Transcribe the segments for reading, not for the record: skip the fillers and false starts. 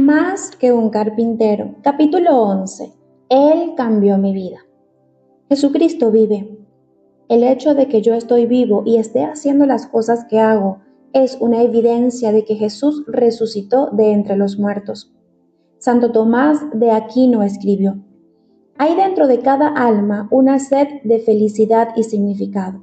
Más que un carpintero. Capítulo 11. Él cambió mi vida. Jesucristo vive. El hecho de que yo estoy vivo y esté haciendo las cosas que hago es una evidencia de que Jesús resucitó de entre los muertos. Santo Tomás de Aquino escribió: hay dentro de cada alma una sed de felicidad y significado.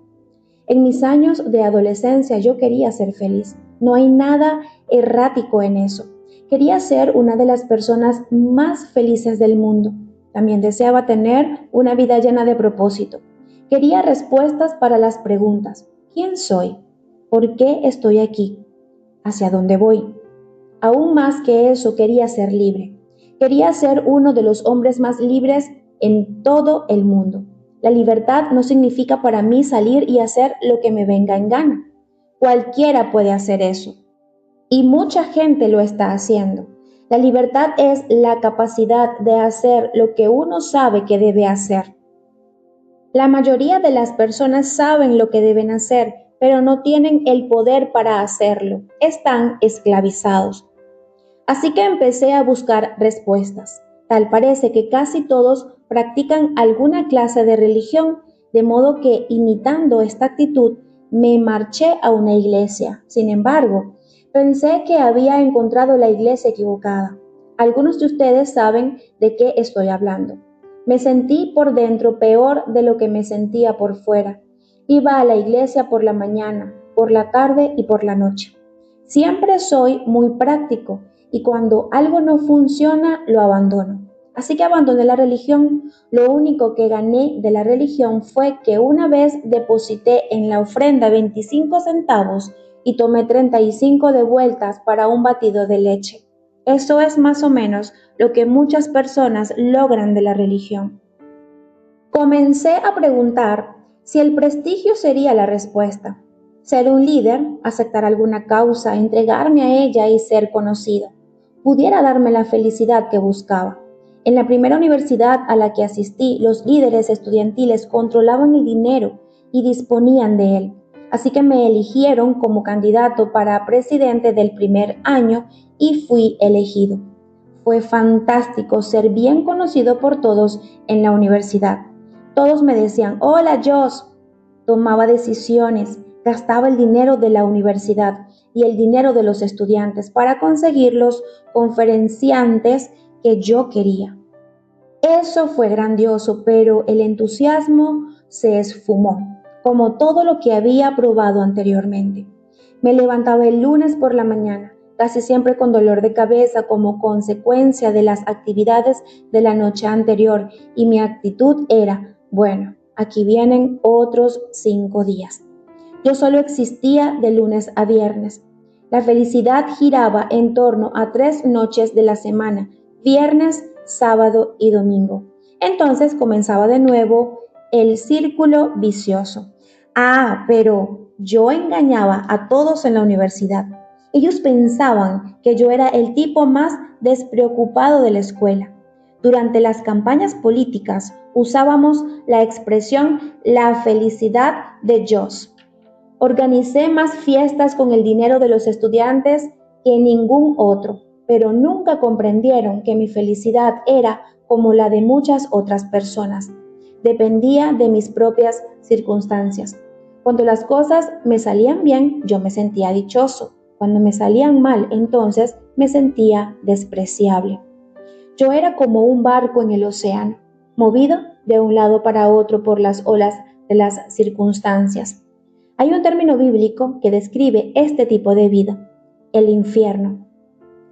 En mis años de adolescencia yo quería ser feliz. No hay nada errático en eso. Quería ser una de las personas más felices del mundo. También deseaba tener una vida llena de propósito. Quería respuestas para las preguntas: ¿quién soy? ¿Por qué estoy aquí? ¿Hacia dónde voy? Aún más que eso, quería ser libre. Quería ser uno de los hombres más libres en todo el mundo. La libertad no significa para mí salir y hacer lo que me venga en gana. Cualquiera puede hacer eso. Y mucha gente lo está haciendo. La libertad es la capacidad de hacer lo que uno sabe que debe hacer. La mayoría de las personas saben lo que deben hacer, pero no tienen el poder para hacerlo. Están esclavizados. Así que empecé a buscar respuestas. Tal parece que casi todos practican alguna clase de religión, de modo que, imitando esta actitud, me marché a una iglesia. Sin embargo, pensé que había encontrado la iglesia equivocada. Algunos de ustedes saben de qué estoy hablando. Me sentí por dentro peor de lo que me sentía por fuera. Iba a la iglesia por la mañana, por la tarde y por la noche. Siempre soy muy práctico y cuando algo no funciona, lo abandono. Así que abandoné la religión. Lo único que gané de la religión fue que una vez deposité en la ofrenda 25 centavos y tomé 35 de vueltas para un batido de leche. Eso es más o menos lo que muchas personas logran de la religión. Comencé a preguntar si el prestigio sería la respuesta. Ser un líder, aceptar alguna causa, entregarme a ella y ser conocido, pudiera darme la felicidad que buscaba. En la primera universidad a la que asistí, los líderes estudiantiles controlaban el dinero y disponían de él. Así que me eligieron como candidato para presidente del primer año y fui elegido. Fue fantástico ser bien conocido por todos en la universidad. Todos me decían: hola, Joss. Tomaba decisiones, gastaba el dinero de la universidad y el dinero de los estudiantes para conseguir los conferenciantes que yo quería. Eso fue grandioso, pero el entusiasmo se esfumó, como todo lo que había probado anteriormente. Me levantaba el lunes por la mañana, casi siempre con dolor de cabeza como consecuencia de las actividades de la noche anterior, y mi actitud era: bueno, aquí vienen otros 5 días. Yo solo existía de lunes a viernes. La felicidad giraba en torno a 3 noches de la semana: viernes, sábado y domingo. Entonces comenzaba de nuevo el círculo vicioso. Pero yo engañaba a todos en la universidad. Ellos pensaban que yo era el tipo más despreocupado de la escuela. Durante las campañas políticas usábamos la expresión "la felicidad de Joss". Organicé más fiestas con el dinero de los estudiantes que ningún otro, pero nunca comprendieron que mi felicidad era como la de muchas otras personas. Dependía de mis propias circunstancias. Cuando las cosas me salían bien, yo me sentía dichoso. Cuando me salían mal, entonces me sentía despreciable. Yo era como un barco en el océano, movido de un lado para otro por las olas de las circunstancias. Hay un término bíblico que describe este tipo de vida: el infierno.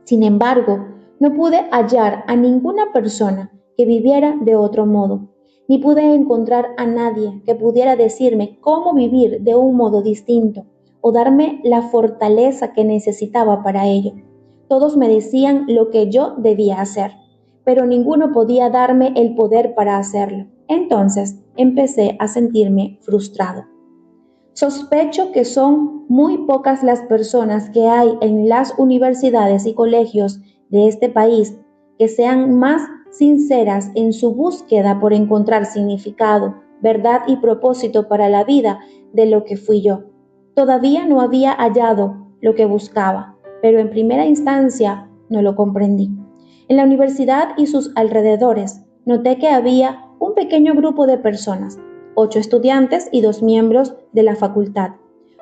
Sin embargo, no pude hallar a ninguna persona que viviera de otro modo, ni pude encontrar a nadie que pudiera decirme cómo vivir de un modo distinto o darme la fortaleza que necesitaba para ello. Todos me decían lo que yo debía hacer, pero ninguno podía darme el poder para hacerlo. Entonces empecé a sentirme frustrado. Sospecho que son muy pocas las personas que hay en las universidades y colegios de este país que sean más sinceras en su búsqueda por encontrar significado, verdad y propósito para la vida de lo que fui yo. Todavía no había hallado lo que buscaba, pero en primera instancia no lo comprendí. En la universidad y sus alrededores noté que había un pequeño grupo de personas, 8 estudiantes y 2 miembros de la facultad.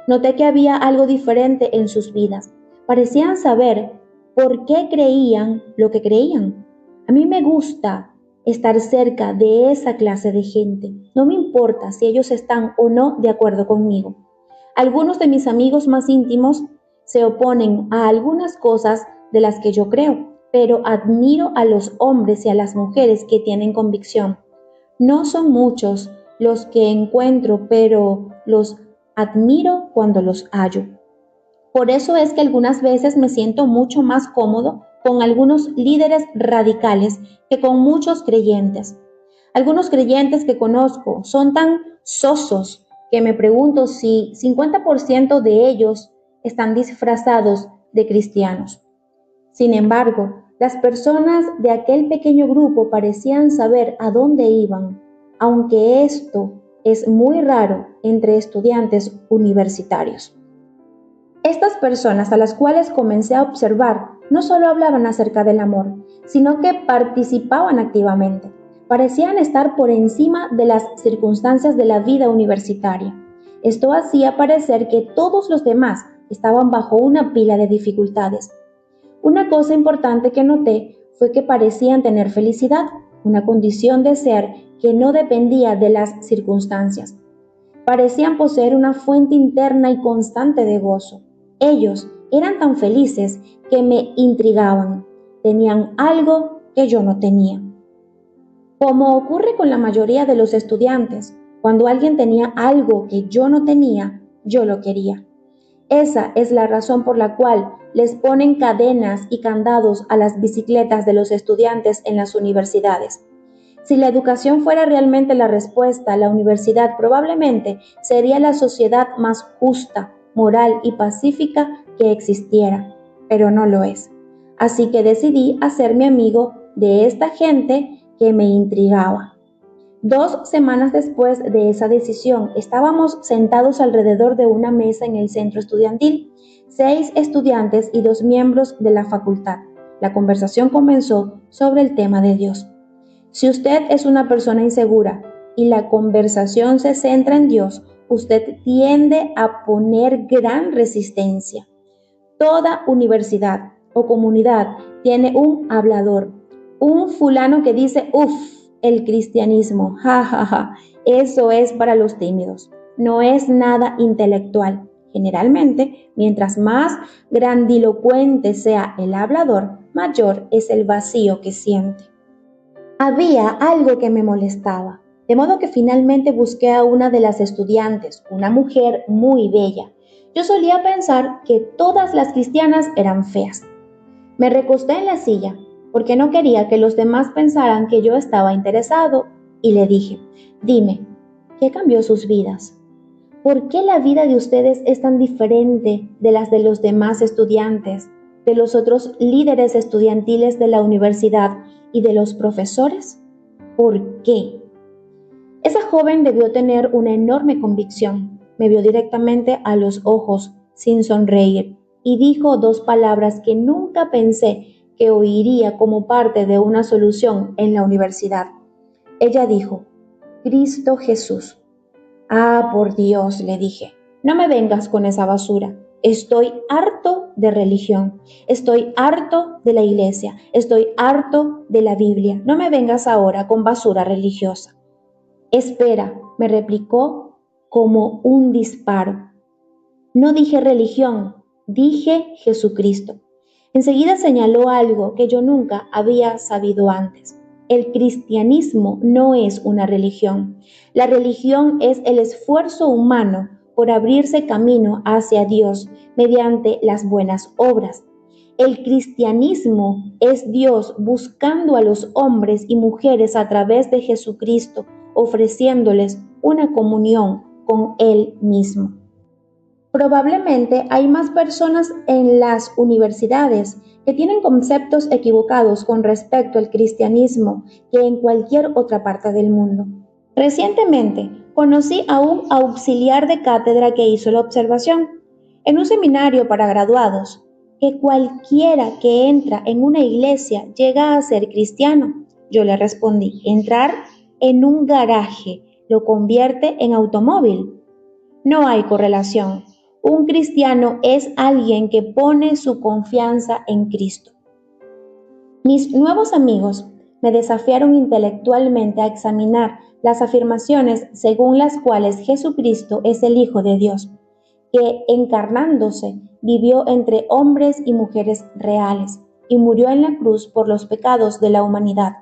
Noté que había algo diferente en sus vidas. Parecían saber por qué creían lo que creían. A mí me gusta estar cerca de esa clase de gente. No me importa si ellos están o no de acuerdo conmigo. Algunos de mis amigos más íntimos se oponen a algunas cosas de las que yo creo, pero admiro a los hombres y a las mujeres que tienen convicción. No son muchos los que encuentro, pero los admiro cuando los hallo. Por eso es que algunas veces me siento mucho más cómodo con algunos líderes radicales que con muchos creyentes. Algunos creyentes que conozco son tan sosos que me pregunto si 50% de ellos están disfrazados de cristianos. Sin embargo, las personas de aquel pequeño grupo parecían saber a dónde iban, aunque esto es muy raro entre estudiantes universitarios. Estas personas a las cuales comencé a observar no solo hablaban acerca del amor, sino que participaban activamente. Parecían estar por encima de las circunstancias de la vida universitaria. Esto hacía parecer que todos los demás estaban bajo una pila de dificultades. Una cosa importante que noté fue que parecían tener felicidad, una condición de ser que no dependía de las circunstancias. Parecían poseer una fuente interna y constante de gozo. Ellos eran tan felices que me intrigaban. Tenían algo que yo no tenía. Como ocurre con la mayoría de los estudiantes, cuando alguien tenía algo que yo no tenía, yo lo quería. Esa es la razón por la cual les ponen cadenas y candados a las bicicletas de los estudiantes en las universidades. Si la educación fuera realmente la respuesta, la universidad probablemente sería la sociedad más justa, moral y pacífica que existiera, pero no lo es. Así que decidí hacerme amigo de esta gente que me intrigaba. 2 semanas después de esa decisión, estábamos sentados alrededor de una mesa en el centro estudiantil, 6 estudiantes y 2 miembros de la facultad. La conversación comenzó sobre el tema de Dios. Si usted es una persona insegura y la conversación se centra en Dios, usted tiende a poner gran resistencia. Toda universidad o comunidad tiene un hablador, un fulano que dice, el cristianismo, ja. Eso es para los tímidos, no es nada intelectual. Generalmente, mientras más grandilocuente sea el hablador, mayor es el vacío que siente. Había algo que me molestaba, de modo que finalmente busqué a una de las estudiantes, una mujer muy bella. Yo solía pensar que todas las cristianas eran feas. Me recosté en la silla porque no quería que los demás pensaran que yo estaba interesado y le dije, dime, ¿qué cambió sus vidas? ¿Por qué la vida de ustedes es tan diferente de las de los demás estudiantes, de los otros líderes estudiantiles de la universidad y de los profesores? ¿Por qué? Esa joven debió tener una enorme convicción. Me vio directamente a los ojos, sin sonreír, y dijo 2 palabras que nunca pensé que oiría como parte de una solución en la universidad. Ella dijo, Cristo Jesús. Ah, por Dios, le dije, no me vengas con esa basura. Estoy harto de religión, estoy harto de la iglesia, estoy harto de la Biblia. No me vengas ahora con basura religiosa. Espera, me replicó como un disparo. No dije religión, dije Jesucristo. Enseguida señaló algo que yo nunca había sabido antes. El cristianismo no es una religión. La religión es el esfuerzo humano por abrirse camino hacia Dios mediante las buenas obras. El cristianismo es Dios buscando a los hombres y mujeres a través de Jesucristo, ofreciéndoles una comunión con Él mismo. Probablemente hay más personas en las universidades que tienen conceptos equivocados con respecto al cristianismo que en cualquier otra parte del mundo. Recientemente conocí a un auxiliar de cátedra que hizo la observación. En un seminario para graduados, que cualquiera que entra en una iglesia llega a ser cristiano? Yo le respondí, entrar en un garaje lo convierte en automóvil. No hay correlación. Un cristiano es alguien que pone su confianza en Cristo. Mis nuevos amigos me desafiaron intelectualmente a examinar las afirmaciones según las cuales Jesucristo es el Hijo de Dios, que encarnándose vivió entre hombres y mujeres reales y murió en la cruz por los pecados de la humanidad.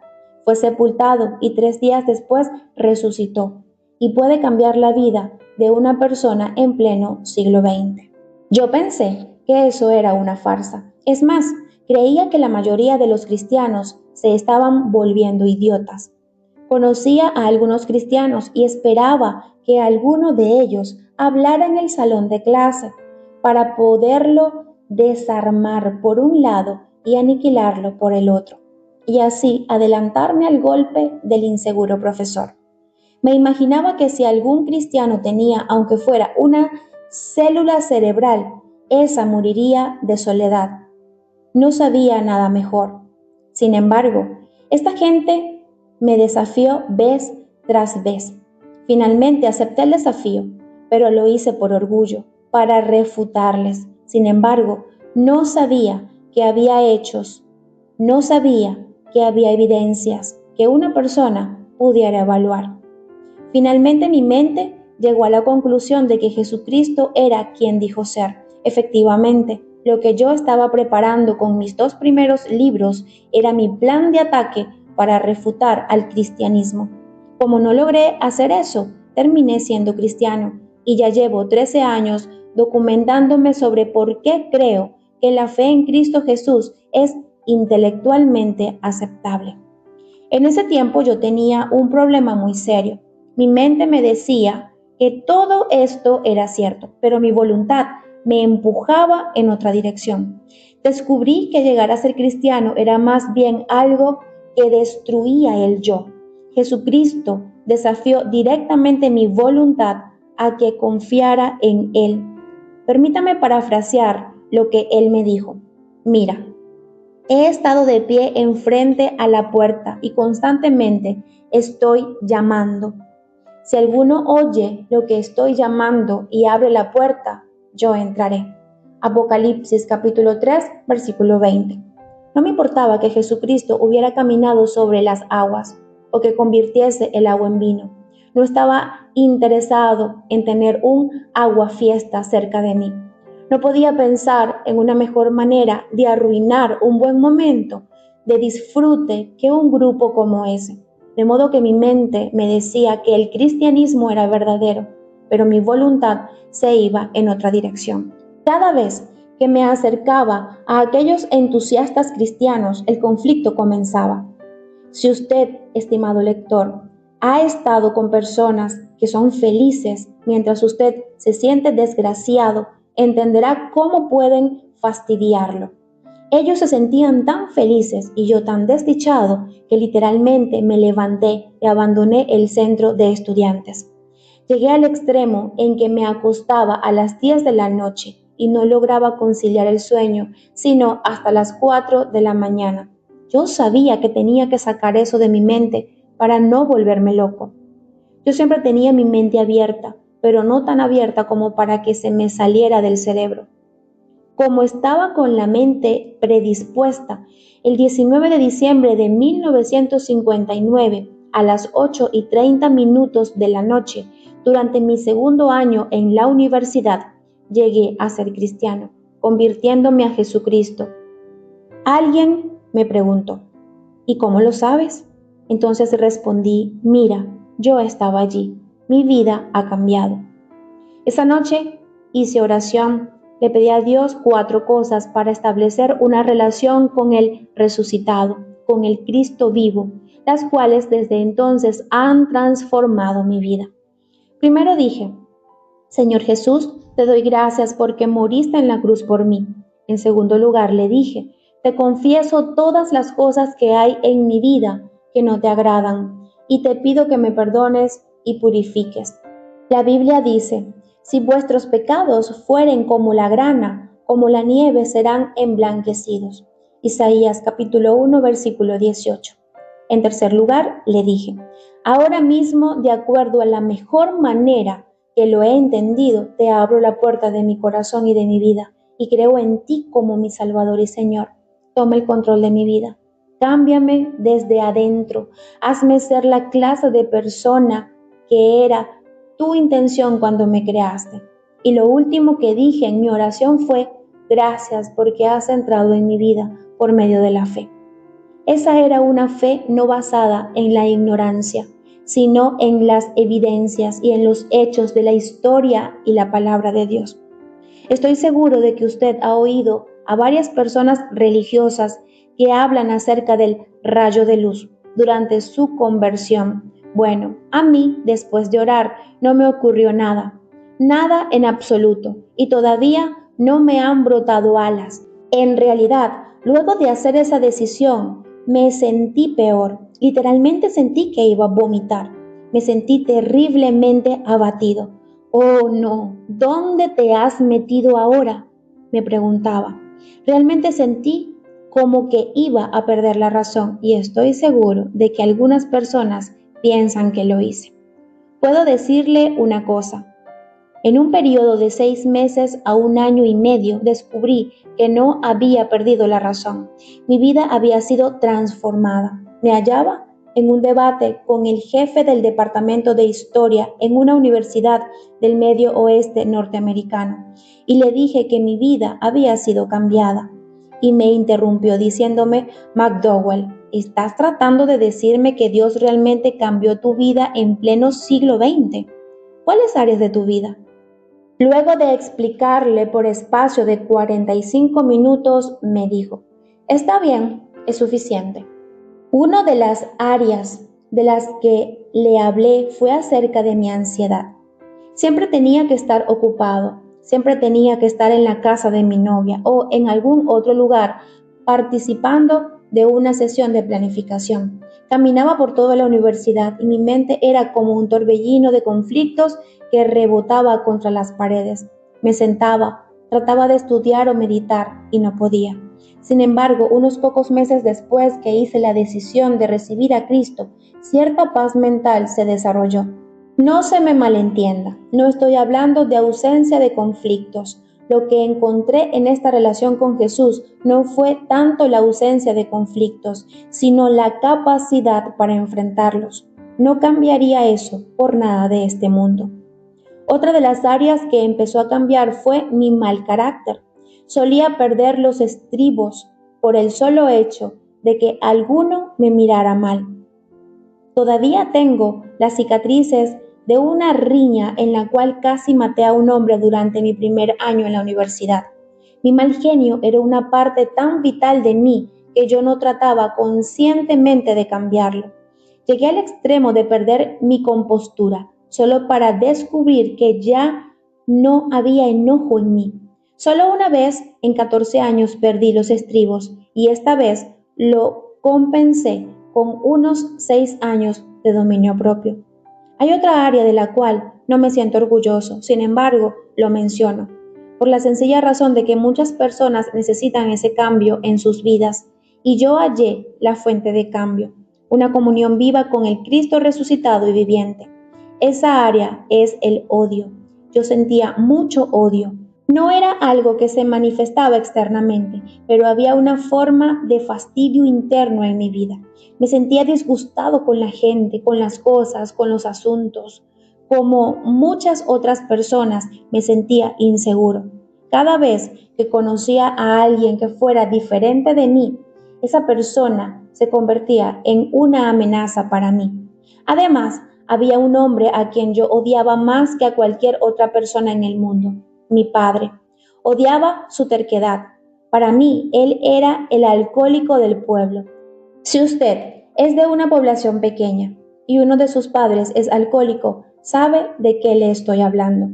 Fue sepultado y 3 días después resucitó y puede cambiar la vida de una persona en pleno siglo XX. Yo pensé que eso era una farsa. Es más, creía que la mayoría de los cristianos se estaban volviendo idiotas. Conocía a algunos cristianos y esperaba que alguno de ellos hablara en el salón de clase para poderlo desarmar por un lado y aniquilarlo por el otro, y así adelantarme al golpe del inseguro profesor. Me imaginaba que si algún cristiano tenía, aunque fuera una célula cerebral, esa moriría de soledad. No sabía nada mejor. Sin embargo, esta gente me desafió vez tras vez. Finalmente acepté el desafío, pero lo hice por orgullo, para refutarles. Sin embargo, no sabía que había hechos, no sabía que había evidencias que una persona pudiera evaluar. Finalmente mi mente llegó a la conclusión de que Jesucristo era quien dijo ser. Efectivamente, lo que yo estaba preparando con mis 2 primeros libros era mi plan de ataque para refutar al cristianismo. Como no logré hacer eso, terminé siendo cristiano y ya llevo 13 años documentándome sobre por qué creo que la fe en Cristo Jesús es intelectualmente aceptable. En ese tiempo yo tenía un problema muy serio. Mi mente me decía que todo esto era cierto, pero mi voluntad me empujaba en otra dirección. Descubrí que llegar a ser cristiano era más bien algo que destruía el yo. Jesucristo desafió directamente mi voluntad a que confiara en Él. Permítame parafrasear lo que Él me dijo. Mira, he estado de pie enfrente a la puerta y constantemente estoy llamando. Si alguno oye lo que estoy llamando y abre la puerta, yo entraré. Apocalipsis capítulo 3, versículo 20. No me importaba que Jesucristo hubiera caminado sobre las aguas o que convirtiese el agua en vino. No estaba interesado en tener un aguafiesta cerca de mí. No podía pensar en una mejor manera de arruinar un buen momento de disfrute que un grupo como ese. De modo que mi mente me decía que el cristianismo era verdadero, pero mi voluntad se iba en otra dirección. Cada vez que me acercaba a aquellos entusiastas cristianos, el conflicto comenzaba. Si usted, estimado lector, ha estado con personas que son felices mientras usted se siente desgraciado, entenderá cómo pueden fastidiarlo. Ellos se sentían tan felices y yo tan desdichado que literalmente me levanté y abandoné el centro de estudiantes. Llegué al extremo en que me acostaba a las 10 de la noche y no lograba conciliar el sueño, sino hasta las 4 de la mañana. Yo sabía que tenía que sacar eso de mi mente para no volverme loco. Yo siempre tenía mi mente abierta, pero no tan abierta como para que se me saliera del cerebro. Como estaba con la mente predispuesta, el 19 de diciembre de 1959, a las 8:30 de la noche, durante mi segundo año en la universidad, llegué a ser cristiano, convirtiéndome a Jesucristo. Alguien me preguntó, ¿y cómo lo sabes? Entonces respondí, mira, yo estaba allí, mi vida ha cambiado. Esa noche hice oración, le pedí a Dios 4 cosas para establecer una relación con el resucitado, con el Cristo vivo, las cuales desde entonces han transformado mi vida. Primero dije, Señor Jesús, te doy gracias porque moriste en la cruz por mí. En segundo lugar le dije, te confieso todas las cosas que hay en mi vida que no te agradan y te pido que me perdones y purifiques. La Biblia dice, si vuestros pecados fueren como la grana, como la nieve serán emblanquecidos. Isaías capítulo 1, versículo 18. En tercer lugar, le dije, ahora mismo, de acuerdo a la mejor manera que lo he entendido, te abro la puerta de mi corazón y de mi vida, y creo en ti como mi Salvador y Señor. Toma el control de mi vida. Cámbiame desde adentro. Hazme ser la clase de persona que era tu intención cuando me creaste. Y lo último que dije en mi oración fue, gracias porque has entrado en mi vida por medio de la fe. Esa era una fe no basada en la ignorancia, sino en las evidencias y en los hechos de la historia y la palabra de Dios. Estoy seguro de que usted ha oído a varias personas religiosas que hablan acerca del rayo de luz durante su conversión. Bueno, a mí, después de orar, no me ocurrió nada, nada en absoluto, y todavía no me han brotado alas. En realidad, luego de hacer esa decisión, me sentí peor. Literalmente sentí que iba a vomitar. Me sentí terriblemente abatido. Oh, no, ¿dónde te has metido ahora?, me preguntaba. Realmente sentí como que iba a perder la razón y estoy seguro de que algunas personas piensan que lo hice. Puedo decirle una cosa. En un periodo de 6 meses a 1 año y medio descubrí que no había perdido la razón. Mi vida había sido transformada. Me hallaba en un debate con el jefe del departamento de historia en una universidad del Medio Oeste norteamericano y le dije que mi vida había sido cambiada. Y me interrumpió diciéndome, McDowell, ¿estás tratando de decirme que Dios realmente cambió tu vida en pleno siglo XX? ¿Cuáles áreas de tu vida? Luego de explicarle por espacio de 45 minutos, me dijo, está bien, es suficiente. Una de las áreas de las que le hablé fue acerca de mi ansiedad. Siempre tenía que estar ocupado, siempre tenía que estar en la casa de mi novia o en algún otro lugar participando de una sesión de planificación. Caminaba por toda la universidad y mi mente era como un torbellino de conflictos que rebotaba contra las paredes. Me sentaba, trataba de estudiar o meditar y no podía. Sin embargo, unos pocos meses después que hice la decisión de recibir a Cristo, cierta paz mental se desarrolló. No se me malentienda, no estoy hablando de ausencia de conflictos. Lo que encontré en esta relación con Jesús no fue tanto la ausencia de conflictos, sino la capacidad para enfrentarlos. No cambiaría eso por nada de este mundo. Otra de las áreas que empezó a cambiar fue mi mal carácter. Solía perder los estribos por el solo hecho de que alguno me mirara mal. Todavía tengo las cicatrices de una riña en la cual casi maté a un hombre durante mi primer año en la universidad. Mi mal genio era una parte tan vital de mí que yo no trataba conscientemente de cambiarlo. Llegué al extremo de perder mi compostura, solo para descubrir que ya no había enojo en mí. Solo una vez en 14 años perdí los estribos y esta vez lo compensé con unos 6 años de dominio propio. Hay otra área de la cual no me siento orgulloso, sin embargo, lo menciono, por la sencilla razón de que muchas personas necesitan ese cambio en sus vidas y yo hallé la fuente de cambio, una comunión viva con el Cristo resucitado y viviente. Esa área es el odio. Yo sentía mucho odio. No era algo que se manifestaba externamente, pero había una forma de fastidio interno en mi vida. Me sentía disgustado con la gente, con las cosas, con los asuntos. Como muchas otras personas, me sentía inseguro. Cada vez que conocía a alguien que fuera diferente de mí, esa persona se convertía en una amenaza para mí. Además, había un hombre a quien yo odiaba más que a cualquier otra persona en el mundo, mi padre. Odiaba su terquedad. Para mí, él era el alcohólico del pueblo. Si usted es de una población pequeña y uno de sus padres es alcohólico, sabe de qué le estoy hablando.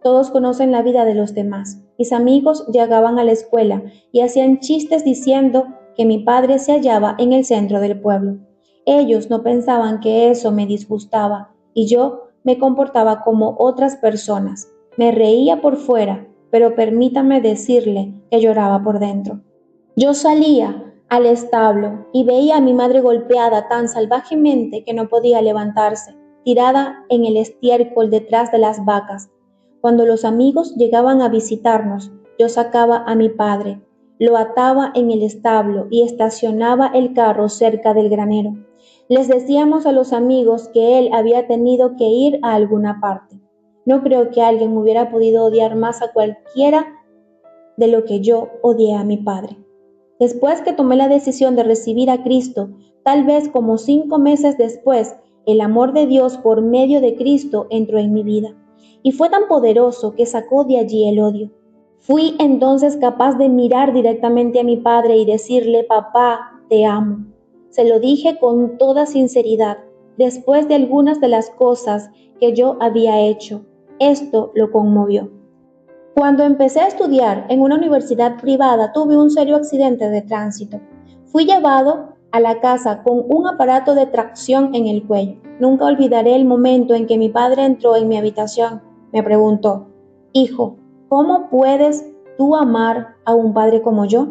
Todos conocen la vida de los demás. Mis amigos llegaban a la escuela y hacían chistes diciendo que mi padre se hallaba en el centro del pueblo. Ellos no pensaban que eso me disgustaba y yo me comportaba como otras personas. Me reía por fuera, pero permítame decirle que lloraba por dentro. Yo salía al establo y veía a mi madre golpeada tan salvajemente que no podía levantarse, tirada en el estiércol detrás de las vacas. Cuando los amigos llegaban a visitarnos, yo sacaba a mi padre, lo ataba en el establo y estacionaba el carro cerca del granero. Les decíamos a los amigos que él había tenido que ir a alguna parte. No creo que alguien hubiera podido odiar más a cualquiera de lo que yo odié a mi padre. Después que tomé la decisión de recibir a Cristo, tal vez como 5 meses después, el amor de Dios por medio de Cristo entró en mi vida. Y fue tan poderoso que sacó de allí el odio. Fui entonces capaz de mirar directamente a mi padre y decirle: papá, te amo. Se lo dije con toda sinceridad, después de algunas de las cosas que yo había hecho. Esto lo conmovió. Cuando empecé a estudiar en una universidad privada, tuve un serio accidente de tránsito. Fui llevado a la casa con un aparato de tracción en el cuello. Nunca olvidaré el momento en que mi padre entró en mi habitación. Me preguntó: hijo, ¿cómo puedes tú amar a un padre como yo?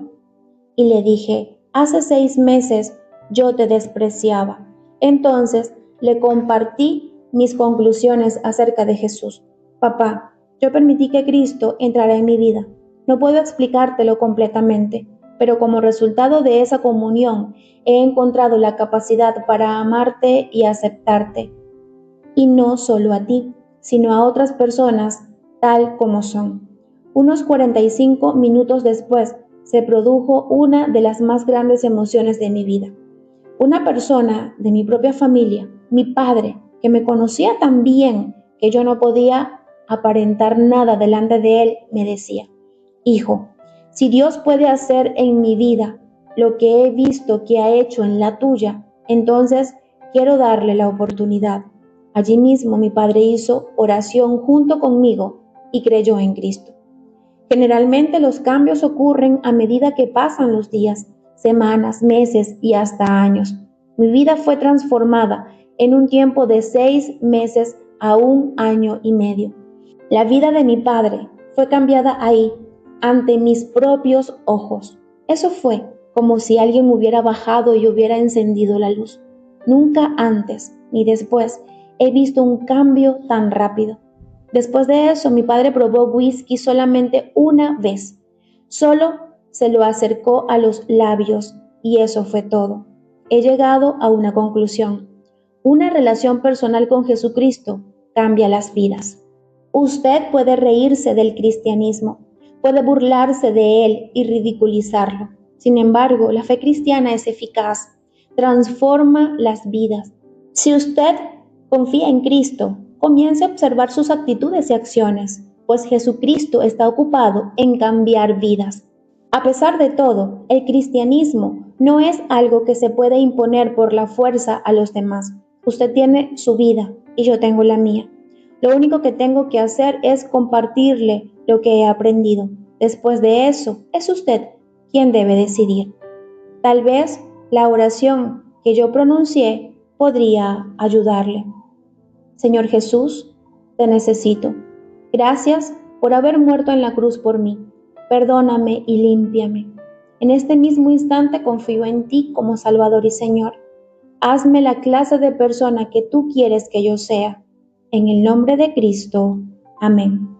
Y le dije: hace 6 meses yo te despreciaba. Entonces le compartí mis conclusiones acerca de Jesús. Papá, yo permití que Cristo entrara en mi vida. No puedo explicártelo completamente, pero como resultado de esa comunión he encontrado la capacidad para amarte y aceptarte. Y no solo a ti, sino a otras personas tal como son. Unos 45 minutos después se produjo una de las más grandes emociones de mi vida. Una persona de mi propia familia, mi padre, que me conocía tan bien que yo no podía aparentar nada delante de él, me decía: hijo, si Dios puede hacer en mi vida lo que he visto que ha hecho en la tuya, entonces quiero darle la oportunidad. Allí mismo mi padre hizo oración junto conmigo y creyó en Cristo. Generalmente los cambios ocurren a medida que pasan los días, semanas, meses y hasta años. Mi vida fue transformada en un tiempo de 6 meses a 1 año y medio. La vida de mi padre fue cambiada ahí, ante mis propios ojos. Eso fue como si alguien hubiera bajado y hubiera encendido la luz. Nunca antes ni después he visto un cambio tan rápido. Después de eso, mi padre probó whisky solamente una vez. Solo se lo acercó a los labios y eso fue todo. He llegado a una conclusión. Una relación personal con Jesucristo cambia las vidas. Usted puede reírse del cristianismo, puede burlarse de él y ridiculizarlo. Sin embargo, la fe cristiana es eficaz, transforma las vidas. Si usted confía en Cristo, comience a observar sus actitudes y acciones, pues Jesucristo está ocupado en cambiar vidas. A pesar de todo, el cristianismo no es algo que se puede imponer por la fuerza a los demás. Usted tiene su vida y yo tengo la mía. Lo único que tengo que hacer es compartirle lo que he aprendido. Después de eso, es usted quien debe decidir. Tal vez la oración que yo pronuncié podría ayudarle. Señor Jesús, te necesito. Gracias por haber muerto en la cruz por mí. Perdóname y límpiame. En este mismo instante confío en ti como Salvador y Señor. Hazme la clase de persona que tú quieres que yo sea. En el nombre de Cristo. Amén.